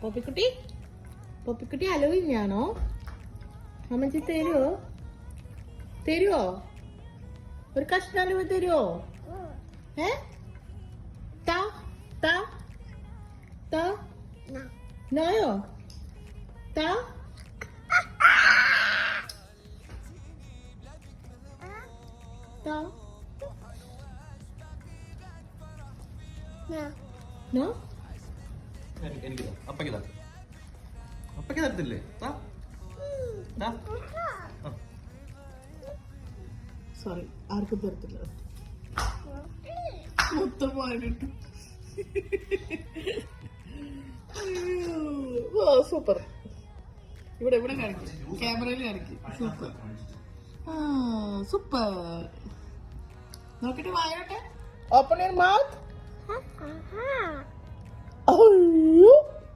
പോപ്പിക്കുട്ടി പോപ്പിക്കുട്ടി അലോയിഞ്ഞാണോ? അമ്മച്ചി തരുവോ ഒരു കഷ്ണം അലുവ തരുവോ? താ താ താ നോയോ താ താ നോ അപ്പക്ക് തരത്തില്ലേ? സോറി, ആർക്കും തരത്തില്ല. മൊത്തമായിട്ട് സൂപ്പർ. ഇവിടെ കാണിക്കും, ക്യാമറയിൽ കാണിക്കും. Super super. നോക്കട്ടെ, വായോട്ടെ. Open your mouth. അയ്യോ